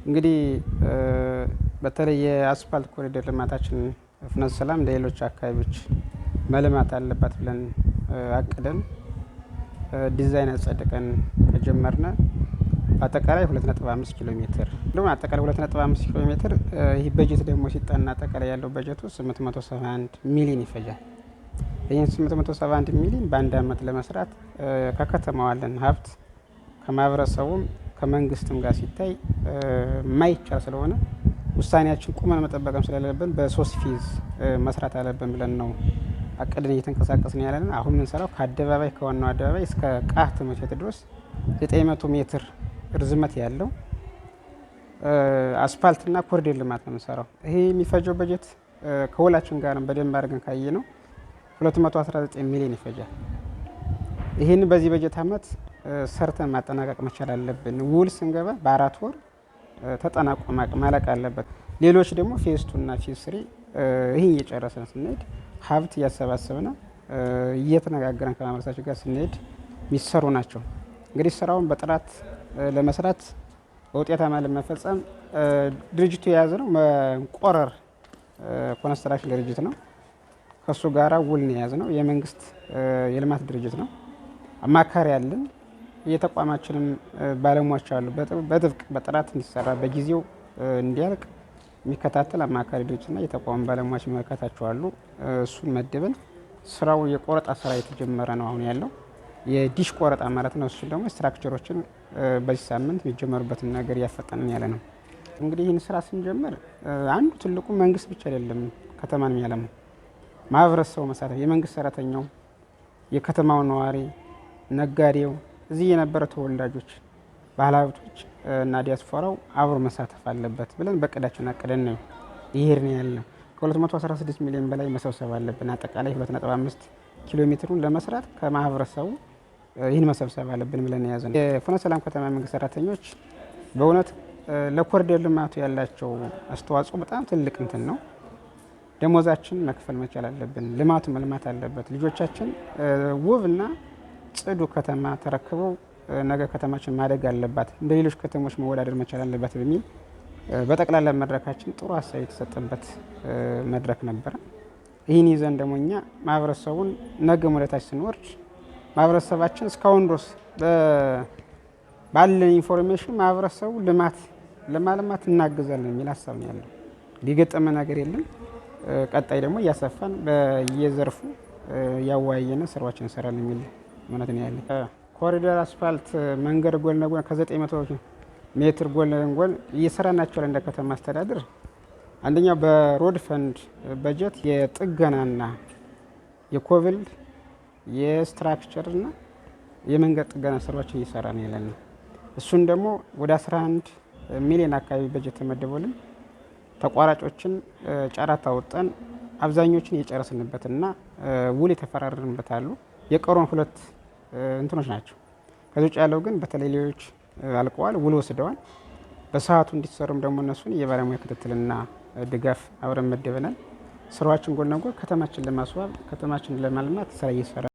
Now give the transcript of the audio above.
እንግዲህ በተለይ የአስፋልት ኮሪደር ልማታችን ፍኖተ ሰላም እንደ ሌሎች አካባቢዎች መልማት አለባት ብለን አቅደን ዲዛይን አጸድቀን ከጀመርነ በአጠቃላይ 2.5 ኪሎ ሜትር እንደውም አጠቃላይ 2.5 ኪሎ ሜትር ይህ በጀት ደግሞ ሲጠና አጠቃላይ ያለው በጀቱ 871 ሚሊዮን ይፈጃል። ይህን 871 ሚሊዮን በአንድ አመት ለመስራት ከከተማው ያለን ሀብት ከማህበረሰቡም ከመንግስትም ጋር ሲታይ ማይቻል ስለሆነ ውሳኔያችን ቁመን መጠበቅም ስለሌለብን በሶስት ፌዝ መስራት አለብን ብለን ነው አቅደን እየተንቀሳቀስን ያለን። አሁን የምንሰራው ከአደባባይ ከዋናው አደባባይ እስከ ቃህ ትምህርት ቤት ድረስ 900 ሜትር ርዝመት ያለው አስፋልትና ኮሪደር ልማት ነው የምንሰራው። ይሄ የሚፈጀው በጀት ከሁላችን ጋር በደንብ አድርገን ካየ ነው 219 ሚሊዮን ይፈጃል። ይህን በዚህ በጀት አመት ሰርተን ማጠናቀቅ መቻል አለብን። ውል ስንገባ በ4 ወር ተጠናቆ ማለቅ አለበት። ሌሎች ደግሞ ፌዝ 2 እና ፌዝ 3 ይህን እየጨረሰን ስንሄድ ሀብት እያሰባሰብን እየተነጋገረን ከማህበረሰባችን ጋር ስንሄድ የሚሰሩ ናቸው። እንግዲህ ስራውን በጥራት ለመስራት በውጤታማ ለመፈጸም ድርጅቱ የያዘ ነው መንቆረር ኮንስትራክሽን ድርጅት ነው። ከሱ ጋራ ውል ነው የያዝ ነው። የመንግስት የልማት ድርጅት ነው። አማካሪ ያለን የተቋማችንም ባለሙያዎች አሉ። በጥብቅ በጥራት እንዲሰራ በጊዜው እንዲያልቅ የሚከታተል አማካሪ ድርጅትና የተቋም ባለሙያዎች የሚመለከታቸው አሉ። እሱን መድበን ስራው የቆረጣ ስራ የተጀመረ ነው አሁን ያለው የዲሽ ቆረጣ ማለት ነው። እሱ ደግሞ ስትራክቸሮችን በዚህ ሳምንት የሚጀመሩበትን ነገር እያፈጠንን ያለ ነው። እንግዲህ ይህን ስራ ስንጀምር አንዱ ትልቁ መንግስት ብቻ አይደለም ከተማን የሚያለማው ማህበረሰቡ መሳተፍ፣ የመንግስት ሰራተኛው፣ የከተማው ነዋሪ፣ ነጋዴው፣ እዚህ የነበረ ተወላጆች፣ ባለሀብቶች እና ዲያስፖራው አብሮ መሳተፍ አለበት ብለን በቅዳችን አቅደን ነው ይሄድን ያለው። ከ216 ሚሊዮን በላይ መሰብሰብ አለብን። አጠቃላይ 2.5 ኪሎ ሜትሩን ለመስራት ከማህበረሰቡ ይህን መሰብሰብ አለብን ብለን የያዘ ነው። የፍኖተ ሰላም ከተማ መንግስት ሰራተኞች በእውነት ለኮሪደር ልማቱ ያላቸው አስተዋጽኦ በጣም ትልቅ እንትን ነው። ደሞዛችን መክፈል መቻል አለብን። ልማቱ መልማት አለበት። ልጆቻችን ውብና ጽዱ ከተማ ተረክበው ነገ ከተማችን ማደግ አለባት፣ እንደ ሌሎች ከተሞች መወዳደር መቻል አለባት በሚል በጠቅላላ መድረካችን ጥሩ ሀሳብ የተሰጠበት መድረክ ነበረ። ይህን ይዘን ደግሞ እኛ ማህበረሰቡን ነገ ወደታች ስንወርድ ማህበረሰባችን እስካሁን ድረስ ባለን ኢንፎርሜሽን ማህበረሰቡ ልማት ለማልማት እናግዛለን የሚል ሀሳብ ነው ያለው። ሊገጠመ ነገር የለም። ቀጣይ ደግሞ እያሰፋን በየዘርፉ ያወያየነ ስራዎችን እንሰራለን የሚል እምነት ነው ያለ። ኮሪደር አስፋልት መንገድ ጎን ለጎን ከ900 ሜትር ጎን ለጎን እየሰራናቸው እንደ ከተማ አስተዳደር አንደኛው በሮድ ፈንድ በጀት የጥገናና የኮብል የስትራክቸርና የመንገድ ጥገና ስራዎችን እየሰራ ነው ያለን። እሱን ደግሞ ወደ 11 ሚሊዮን አካባቢ በጀት ተመደበልን። ተቋራጮችን ጨረታ ወጣን። አብዛኞችን የጨረስንበትና ውል የተፈራረምበት አሉ። የቀሩን 2 እንትኖች ናቸው። ከዚህ ውጭ ያለው ግን በተለይ ሌሎች አልቀዋል፣ ውል ወስደዋል። በሰዓቱ እንዲሰሩም ደግሞ እነሱን የባለሙያ ክትትልና ድጋፍ አብረን መደበናል። ስራዎችን ጎን ለጎን ከተማችን ለማስዋብ ከተማችን ለማልማት ስራ እየሰራ